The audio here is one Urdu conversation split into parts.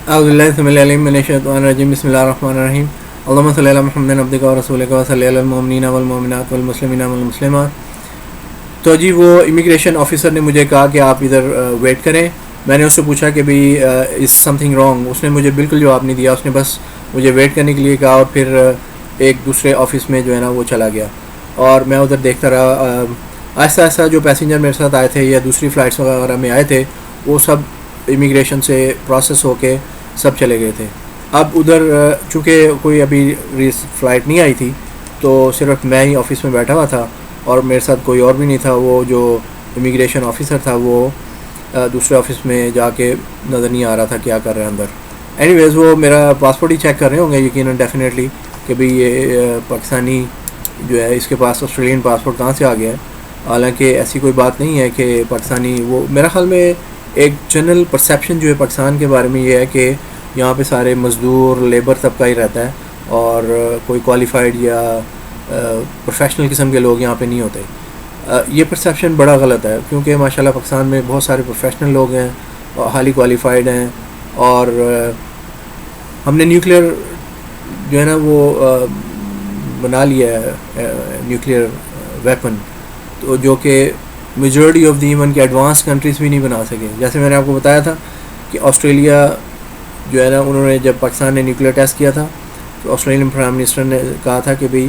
اعوذ باللہ السمیع العلیم من الشیطان الرجیم بسم اللہ الرحمن الرحیم اللہم صلی علی محمد عبدک و رسولک و صلی علی المؤمنین والمؤمنات والمسلمین والمسلمات. تو جی وہ امیگریشن آفیسر نے مجھے کہا کہ آپ ادھر ویٹ کریں. میں نے اس سے پوچھا کہ بھئی از سم تھنگ رانگ. اس نے مجھے بالکل جواب نہیں دیا. اس نے بس مجھے ویٹ کرنے کے لیے کہا اور پھر ایک دوسرے آفس میں جو ہے نا وہ چلا گیا اور میں ادھر دیکھتا رہا. آہستہ آہستہ جو پیسنجر میرے ساتھ آئے تھے یا دوسری فلائٹس وغیرہ میں آئے تھے وہ سب امیگریشن سے پروسیس ہو کے سب چلے گئے تھے. اب ادھر چونکہ کوئی ابھی فلائٹ نہیں آئی تھی تو صرف میں ہی آفس میں بیٹھا ہوا تھا اور میرے ساتھ کوئی اور بھی نہیں تھا. وہ جو امیگریشن آفیسر تھا وہ دوسرے آفس میں جا کے نظر نہیں آ رہا تھا کیا کر رہے ہیں اندر. اینی ویز وہ میرا پاسپورٹ ہی چیک کر رہے ہوں گے یقیناً ڈیفینیٹلی کہ بھئی یہ پاکستانی جو ہے اس کے پاس آسٹریلین پاسپورٹ کہاں سے آ گیا ہے. حالانکہ ایسی کوئی بات نہیں ہے کہ پاکستانی وہ میرا خیال میں ایک جنرل پرسیپشن جو ہے پاکستان کے بارے میں یہ ہے کہ یہاں پہ سارے مزدور لیبر طبقہ ہی رہتا ہے اور کوئی کوالیفائڈ یا پروفیشنل قسم کے لوگ یہاں پہ نہیں ہوتے. یہ پرسیپشن بڑا غلط ہے کیونکہ ماشاءاللہ پاکستان میں بہت سارے پروفیشنل لوگ ہیں اور ہالی کوالیفائڈ ہیں اور ہم نے نیوکلیئر جو ہے نا وہ بنا لیا ہے نیوکلیئر ویپن تو جو کہ میجورٹی آف دی ایون کے ایڈوانس کنٹریز بھی نہیں بنا سکے. جیسے میں نے آپ کو بتایا تھا کہ آسٹریلیا جو ہے نا انہوں نے جب پاکستان نے نیوکلیئر ٹیسٹ کیا تھا تو آسٹریلین پرائم منسٹر نے کہا تھا کہ بھئی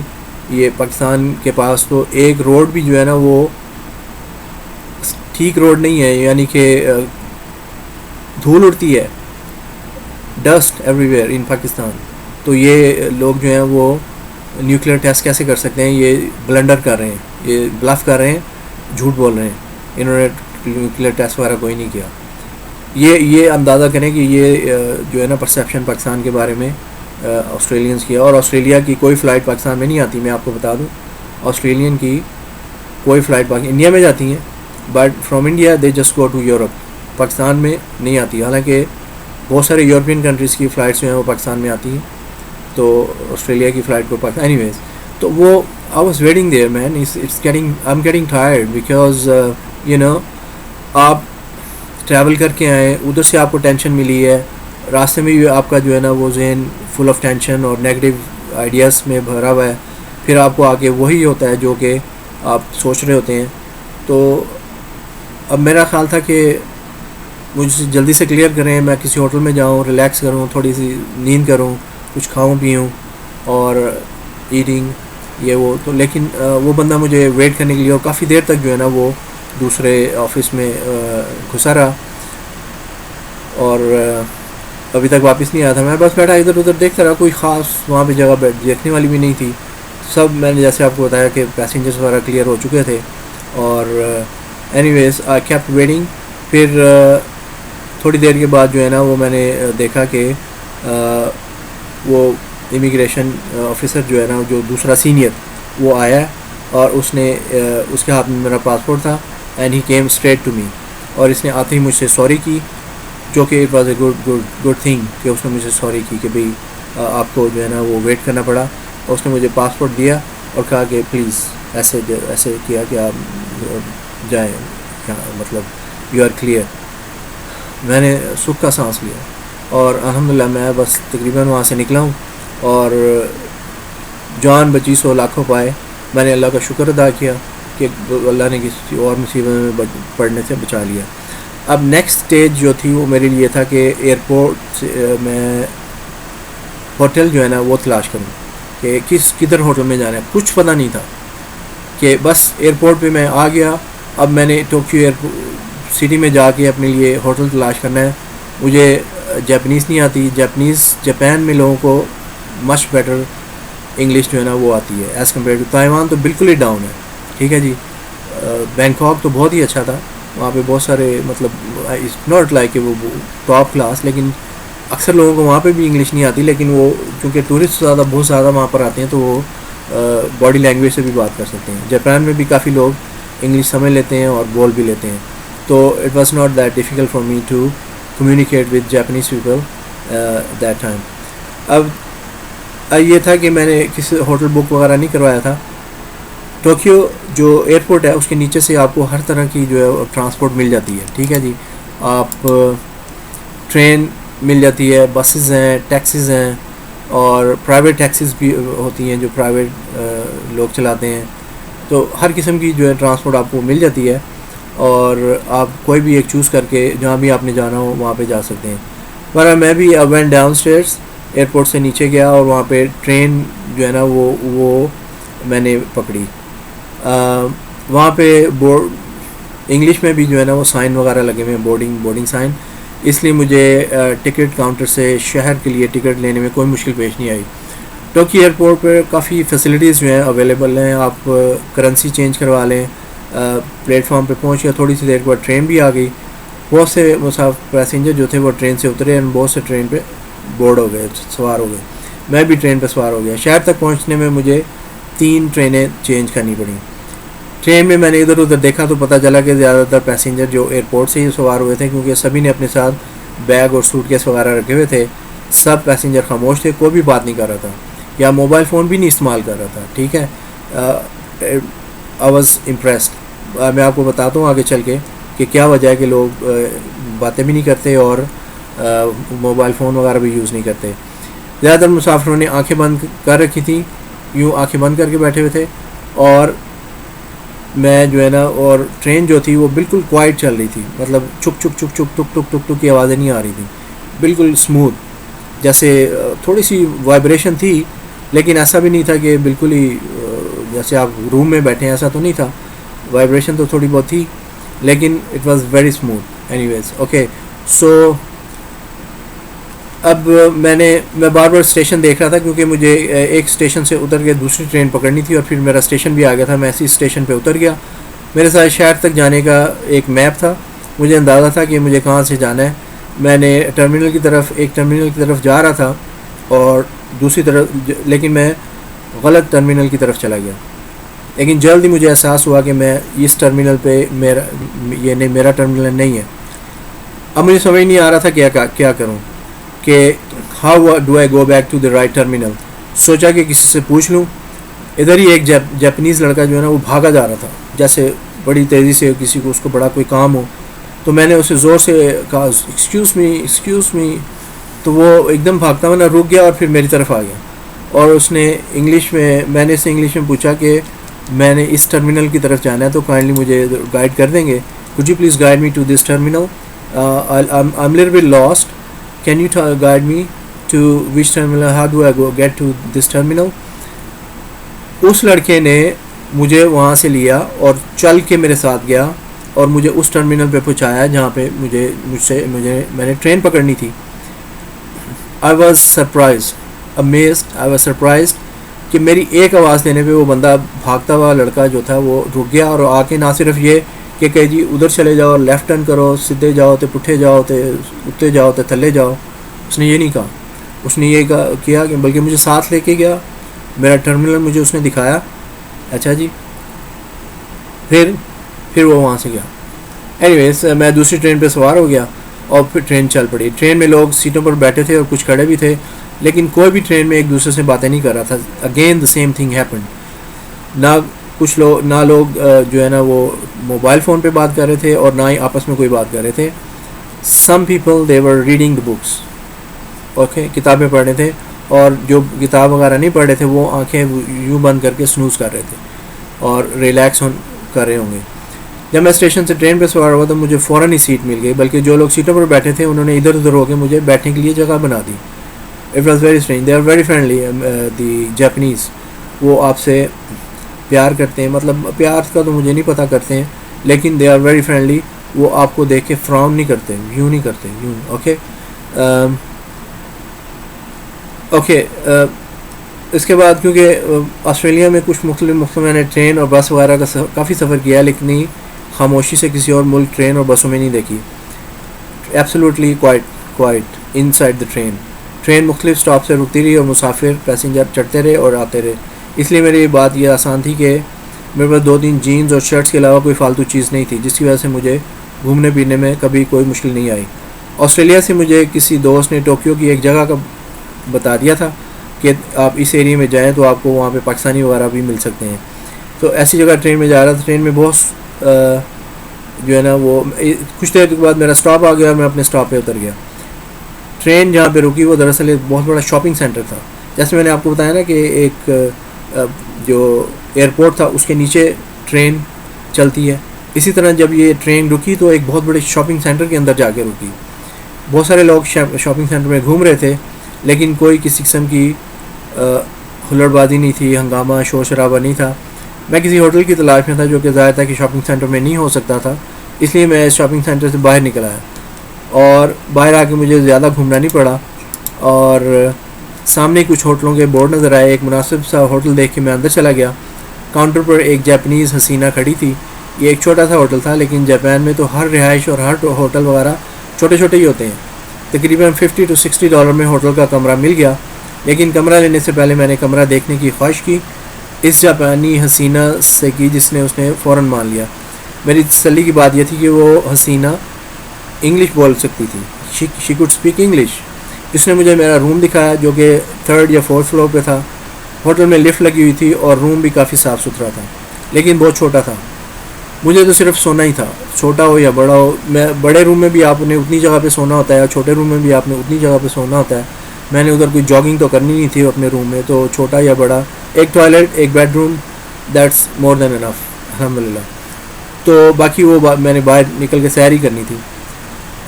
یہ پاکستان کے پاس تو ایک روڈ بھی جو ہے نا وہ ٹھیک روڈ نہیں ہے, یعنی کہ دھول اڑتی ہے, ڈسٹ ایوری ویئر ان پاکستان. تو یہ لوگ جو ہیں وہ نیوکلیئر ٹیسٹ کیسے کر سکتے ہیں؟ یہ بلنڈر کر رہے ہیں, یہ بلف کر رہے ہیں, جھوٹ بول رہے ہیں. انہوں نے نیوکلیئر ٹیسٹ وغیرہ کوئی نہیں کیا. یہ اندازہ کریں کہ یہ جو ہے نا پرسیپشن پاکستان کے بارے میں آسٹریلینس کی ہے. اور آسٹریلیا کی کوئی فلائٹ پاکستان میں نہیں آتی. میں آپ کو بتا دوں آسٹریلین کی کوئی فلائٹ انڈیا میں جاتی ہیں but from India they just go to Europe. Pakistan میں نہیں آتی. حالانکہ بہت سارے یورپین کنٹریز کی فلائٹس جو ہیں وہ پاکستان میں آتی ہیں تو آسٹریلیا کی فلائٹ کو پاکستان اینی ویز. تو وہ I was waiting there man, I am getting tired because you know آپ ٹریول کر کے آئیں, ادھر سے آپ کو ٹینشن ملی ہے, راستے میں بھی آپ کا جو ہے نا وہ ذہن فل آف ٹینشن اور نیگیٹو آئیڈیاز میں بھرا ہوا ہے. پھر آپ کو آگے وہی ہوتا ہے جو کہ آپ سوچ رہے ہوتے ہیں. تو اب میرا خیال تھا کہ مجھے جلدی سے کلیئر کریں, میں کسی ہوٹل میں جاؤں, ریلیکس کروں, تھوڑی سی نیند کروں, کچھ کھاؤں پیوں اور ایٹنگ یہ وہ. تو لیکن وہ بندہ مجھے ویٹ کرنے کے لیے اور کافی دیر تک جو ہے نا وہ دوسرے آفس میں گھسا رہا اور ابھی تک واپس نہیں آیا تھا. میں بس بیٹھا ادھر ادھر دیکھتا رہا. کوئی خاص وہاں پہ جگہ دیکھنے والی بھی نہیں تھی. سب میں نے جیسے آپ کو بتایا کہ پیسنجرس وغیرہ کلیئر ہو چکے تھے اور anyways I kept waiting. پھر تھوڑی دیر کے بعد جو ہے نا وہ میں نے دیکھا کہ وہ امیگریشن آفیسر جو ہے نا جو دوسرا سینئر وہ آیا اور اس نے اس کے ہاتھ میں میرا پاسپورٹ تھا and he came straight to me. اور اس نے آتے ہی مجھ سے سوری کی جو کہ it was a good thing کہ اس نے مجھ سے سوری کی کہ بھئی آپ کو جو ہے نا وہ ویٹ کرنا پڑا. اور اس نے مجھے پاسپورٹ دیا اور کہا کہ پلیز ایسے کیا کہ آپ جائیں, مطلب یو آر کلیئر. میں نے سکھ کا سانس لیا اور الحمدللہ میں بس تقریباً وہاں سے نکلا ہوں اور جان بچی سو لاکھوں پائے. میں نے اللہ کا شکر ادا کیا کہ اللہ نے کسی اور مصیبت میں پڑنے سے بچا لیا. اب نیکسٹ اسٹیج جو تھی وہ میرے لیے تھا کہ ایئرپورٹ سے میں ہوٹل جو ہے نا وہ تلاش کروں کہ کدھر ہوٹل میں جانا ہے. کچھ پتہ نہیں تھا کہ بس ایئرپورٹ پہ میں آ گیا. اب میں نے ٹوکیو سٹی میں جا کے اپنے لیے ہوٹل تلاش کرنا ہے. مجھے جاپنیز نہیں آتی. جاپان میں لوگوں کو مچ بیٹر انگلش جو ہے نا وہ آتی ہے ایز کمپیئر ٹو تائیوان. تو بالکل ہی ڈاؤن ہے. ٹھیک ہے جی. بینکاک تو بہت ہی اچھا تھا, وہاں پہ بہت سارے مطلب اٹس ناٹ لائک کہ وہ ٹاپ کلاس, لیکن اکثر لوگوں کو وہاں پہ بھی انگلش نہیں آتی. لیکن وہ چونکہ ٹورسٹ بہت زیادہ وہاں پر آتے ہیں تو وہ باڈی لینگویج سے بھی بات کر سکتے ہیں. جاپان میں بھی کافی لوگ انگلش سمجھ لیتے ہیں اور بول بھی لیتے ہیں. تو it was not that difficult for me to communicate with Japanese people that time. اب یہ تھا کہ میں نے کسی ہوٹل بک وغیرہ نہیں کروایا تھا. ٹوکیو جو ایئرپورٹ ہے اس کے نیچے سے آپ کو ہر طرح کی جو ہے ٹرانسپورٹ مل جاتی ہے. ٹھیک ہے جی. آپ ٹرین مل جاتی ہے، بسز ہیں، ٹیکسیز ہیں، اور پرائیویٹ ٹیکسیز بھی ہوتی ہیں جو پرائیویٹ لوگ چلاتے ہیں. تو ہر قسم کی جو ہے ٹرانسپورٹ آپ کو مل جاتی ہے، اور آپ کوئی بھی ایک چوز کر کے جہاں بھی آپ نے جانا ہو وہاں پہ جا سکتے ہیں. پر میں بھی وینٹ ڈاؤن اسٹیئرس، ایئرپورٹ سے نیچے گیا اور وہاں پہ ٹرین جو ہے نا وہ میں نے پکڑی. وہاں پہ انگلش میں بھی جو ہے نا وہ سائن وغیرہ لگے ہوئے ہیں، بورڈنگ سائن، اس لیے مجھے ٹکٹ کاؤنٹر سے شہر کے لیے ٹکٹ لینے میں کوئی مشکل پیش نہیں آئی. ٹوکیو ایئرپورٹ پہ کافی فیسلٹیز جو ہیں اویلیبل ہیں، آپ کرنسی چینج کروا لیں. پلیٹ فارم پہ پہنچ گیا، تھوڑی سی دیر کے بعد ٹرین بھی آ گئی. بہت سے پیسنجر جو تھے وہ ٹرین سے اترے، اور بہت سے ٹرین پہ بورڈ ہو گئے، سوار ہو گئے. میں بھی ٹرین پہ سوار ہو گیا. شہر تک پہنچنے میں مجھے 3 ٹرینیں چینج کرنی پڑیں. ٹرین میں نے ادھر ادھر دیکھا تو پتہ چلا کہ زیادہ تر پیسنجر جو ایئرپورٹ سے ہی سوار ہوئے تھے، کیونکہ سبھی نے اپنے ساتھ بیگ اور سوٹ کیس وغیرہ رکھے ہوئے تھے. سب پیسنجر خاموش تھے، کوئی بھی بات نہیں کر رہا تھا، یا موبائل فون بھی نہیں استعمال کر رہا تھا. ٹھیک ہے، آئی واز امپریسڈ. میں آپ کو بتاتا ہوں آگے چل کے کہ کیا وجہ ہے کہ لوگ باتیں بھی نہیں کرتے اور موبائل فون وغیرہ بھی یوز نہیں کرتے. زیادہ تر مسافروں نے آنکھیں بند کر رکھی تھیں، یوں آنکھیں بند کر کے بیٹھے ہوئے تھے. اور میں جو ہے نا، اور ٹرین جو تھی وہ بالکل کوائٹ چل رہی تھی، مطلب چک چک چک چک ٹک ٹک ٹک ٹک کی آوازیں نہیں آ رہی تھیں، بالکل اسموتھ. جیسے تھوڑی سی وائبریشن تھی، لیکن ایسا بھی نہیں تھا کہ بالکل ہی جیسے آپ روم میں بیٹھے ہیں، ایسا تو نہیں تھا. وائبریشن تو تھوڑی بہت تھی، لیکن it was very smooth. Anyways okay. So اب میں بار بار اسٹیشن دیکھ رہا تھا، کیونکہ مجھے ایک اسٹیشن سے اتر کے دوسری ٹرین پکڑنی تھی، اور پھر میرا اسٹیشن بھی آ گیا تھا. میں اسی اسٹیشن پہ اتر گیا. میرے ساتھ شہر تک جانے کا ایک میپ تھا، مجھے اندازہ تھا کہ مجھے کہاں سے جانا ہے. میں نے ایک ٹرمینل کی طرف جا رہا تھا، اور دوسری طرف لیکن میں غلط ٹرمینل کی طرف چلا گیا. لیکن جلد ہی مجھے احساس ہوا کہ میں اس ٹرمینل پہ میرا ٹرمینل نہیں ہے. اب مجھے سمجھ نہیں آ رہا تھا کیا کروں، کہ how do I go back to the right terminal. سوچا کہ کسی سے پوچھ لوں. ادھر ہی ایک جاپنیز لڑکا جو ہے نا وہ بھاگا جا رہا تھا، جیسے بڑی تیزی سے کسی کو اس کو بڑا کوئی کام ہو. تو میں نے اسے زور سے کہا ایکسکیوز می. تو وہ ایک دم بھاگتا ہوا نا رک گیا، اور پھر میری طرف آ گیا. اور اس نے میں نے اسے انگلش میں پوچھا کہ میں نے اس ٹرمینل کی طرف جانا ہے، تو کائنڈلی مجھے گائیڈ کر دیں گے. could you please guide me to this terminal? I'm a little bit lost. Can you guide me to which terminal? How do I get to this terminal? اس لڑکے نے مجھے وہاں سے لیا اور چل کے میرے ساتھ گیا، اور مجھے اس ٹرمینل پہ پہنچایا جہاں پہ میں نے ٹرین پکڑنی تھی. I was surprised کہ میری ایک آواز دینے پہ وہ بندہ بھاگتا ہوا لڑکا جو تھا وہ رک گیا، اور آ کے نہ صرف یہ کہ جی ادھر چلے جاؤ، لیفٹ ٹرن کرو، سیدھے جاؤ تو پٹھے جاؤ تو اتنے جاؤ تو تھلے جاؤ. اس نے یہ نہیں کہا. اس نے یہ کیا کہ بلکہ مجھے ساتھ لے کے گیا، میرا ٹرمینل مجھے اس نے دکھایا. اچھا جی. پھر وہ وہاں سے گیا. اینی ویز میں دوسری ٹرین پہ سوار ہو گیا، اور پھر ٹرین چل پڑی. ٹرین میں لوگ سیٹوں پر بیٹھے تھے اور کچھ کھڑے بھی تھے، لیکن کوئی بھی ٹرین میں ایک دوسرے سے باتیں نہیں کر رہا تھا. Again the same thing happened. نہ لوگ جو ہے نا وہ موبائل فون پہ بات کر رہے تھے، اور نہ ہی آپس میں کوئی بات کر رہے تھے. Some people they were reading the books. Okay, کتابیں پڑھ رہے تھے، اور جو کتاب وغیرہ نہیں پڑھ رہے تھے وہ آنکھیں یوں بند کر کے سنوز کر رہے تھے اور ریلیکس کر رہے ہوں گے. جب میں اسٹیشن سے ٹرین پہ سوار ہوا تو مجھے فوراً ہی سیٹ مل گئی، بلکہ جو لوگ سیٹوں پر بیٹھے تھے انہوں نے ادھر ادھر ہو کے مجھے بیٹھنے کے لیے جگہ بنا دی. It was very strange. They are very friendly the Japanese. وہ آپ سے پیار کرتے ہیں، مطلب پیار کا تو مجھے نہیں پتہ کرتے ہیں، لیکن دے آر ویری فرینڈلی. وہ آپ کو دیکھ کے فراؤن نہیں کرتے، یوں نہیں کرتے، یوں. اوکے. اس کے بعد کیونکہ آسٹریلیا میں کچھ مختلف میں نے ٹرین اور بس وغیرہ کا کافی سفر کیا، لیکن خاموشی سے کسی اور ملک ٹرین اور بسوں میں نہیں دیکھی. Absolutely quite in side the train. Train مختلف اسٹاپ سے رکتی رہی، اور مسافر پیسنجر چڑھتے رہے اور آتے رہے. اس لیے میری بات یہ آسان تھی کہ میرے پاس 2-3 جینز اور شرٹس کے علاوہ کوئی فالتو چیز نہیں تھی، جس کی وجہ سے مجھے گھومنے پھرنے میں کبھی کوئی مشکل نہیں آئی. آسٹریلیا سے مجھے کسی دوست نے ٹوکیو کی ایک جگہ کا بتا دیا تھا کہ آپ اس ایریے میں جائیں تو آپ کو وہاں پہ پاکستانی وغیرہ بھی مل سکتے ہیں. تو ایسی جگہ ٹرین میں جا رہا تھا. ٹرین میں بہت جو ہے نا وہ کچھ دیر کے بعد میرا اسٹاپ آ گیا، اور میں اپنے اسٹاپ پہ اتر گیا. ٹرین جہاں پہ رکی وہ دراصل ایک بہت بڑا شاپنگ سینٹر تھا. جیسے میں نے آپ کو بتایا نا کہ ایک جو ایئرپورٹ تھا اس کے نیچے ٹرین چلتی ہے, اسی طرح جب یہ ٹرین رکی تو ایک بہت بڑے شاپنگ سینٹر کے اندر جا کے رکی. بہت سارے لوگ شاپنگ سینٹر میں گھوم رہے تھے, لیکن کوئی کسی قسم کی ہلڑ بازی نہیں تھی, ہنگامہ شور شرابہ نہیں تھا. میں کسی ہوٹل کی تلاش میں تھا جو کہ ظاہر تھا کہ شاپنگ سینٹر میں نہیں ہو سکتا تھا, اس لیے میں اس شاپنگ سینٹر سے باہر نکل آیا, اور باہر آ کے مجھے زیادہ گھومنا نہیں پڑا, اور سامنے کچھ ہوٹلوں کے بورڈ نظر آئے. ایک مناسب سا ہوٹل دیکھ کے میں اندر چلا گیا. کاؤنٹر پر ایک جاپنیز حسینہ کھڑی تھی. یہ ایک چھوٹا سا ہوٹل تھا, لیکن جاپان میں تو ہر رہائش اور ہر ہوٹل وغیرہ چھوٹے چھوٹے ہی ہوتے ہیں. تقریباً $50 to $60 میں ہوٹل کا کمرہ مل گیا, لیکن کمرہ لینے سے پہلے میں نے کمرہ دیکھنے کی خواہش کی اس جاپانی حسینہ سے کی, جس نے اس نے فوراً مان لیا. میری تسلی کی بات یہ تھی کہ وہ حسینہ انگلش بول سکتی تھی, شی کوڈ اسپیک انگلش. اس نے مجھے میرا روم دکھایا جو کہ 3rd یا 4th فلور پہ تھا. ہوٹل میں لفٹ لگی ہوئی تھی اور روم بھی کافی صاف ستھرا تھا, لیکن بہت چھوٹا تھا. مجھے تو صرف سونا ہی تھا, چھوٹا ہو یا بڑا ہو. میں بڑے روم میں بھی آپ نے اتنی جگہ پہ سونا ہوتا ہے, اور چھوٹے روم میں بھی آپ نے اتنی جگہ پہ سونا ہوتا ہے. میں نے ادھر کوئی جاگنگ تو کرنی نہیں تھی اپنے روم میں, تو چھوٹا یا بڑا, ایک ٹوائلٹ, ایک بیڈ روم, دیٹس مور دین انف الحمدللہ. تو باقی وہ میں نے باہر نکل کے سیر ہی کرنی تھی,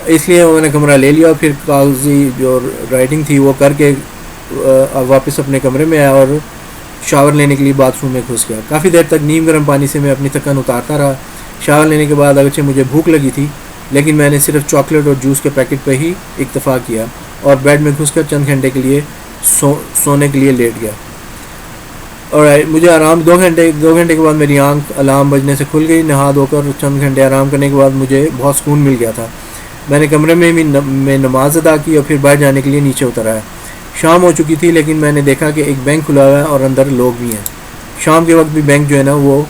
اس لیے میں نے کمرہ لے لیا. پھر کاغذی جو رائٹنگ تھی وہ کر کے واپس اپنے کمرے میں آیا اور شاور لینے کے لیے باتھ روم میں گھس گیا. کافی دیر تک نیم گرم پانی سے میں اپنی تھکن اتارتا رہا. شاور لینے کے بعد اگرچہ مجھے بھوک لگی تھی, لیکن میں نے صرف چاکلیٹ اور جوس کے پیکٹ پہ ہی اکتفا کیا اور بیڈ میں گھس کر چند گھنٹے کے لیے سونے کے لیے لیٹ گیا. اور مجھے آرام 2 گھنٹے کے بعد میری آنکھ الارم بجنے سے کھل گئی. نہا دھو کر چند گھنٹے آرام کرنے کے بعد مجھے بہت سکون مل گیا تھا. میں نے کمرے میں نماز ادا کی اور پھر باہر جانے کے لیے نیچے اتر آیا. شام ہو چکی تھی, لیکن میں نے دیکھا کہ ایک بینک کھلا ہوا ہے اور اندر لوگ بھی ہیں. شام کے وقت بھی بینک جو ہے نا وہ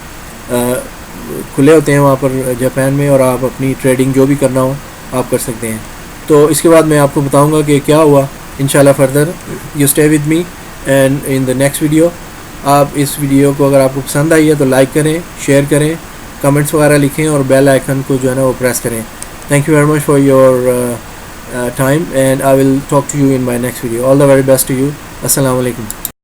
کھلے ہوتے ہیں وہاں پر جاپان میں, اور آپ اپنی ٹریڈنگ جو بھی کرنا ہو آپ کر سکتے ہیں. تو اس کے بعد میں آپ کو بتاؤں گا کہ کیا ہوا انشاءاللہ. Further you stay with me and in the next video. آپ اس ویڈیو کو اگر آپ کو پسند آئی ہے تو لائک کریں, شیئر کریں, کمنٹس وغیرہ لکھیں اور بیل آئیکن کو جو ہے نا وہ پریس کریں. Thank you very much for your time, and I will talk to you in my next video. All the very best to you. Assalamu alaikum.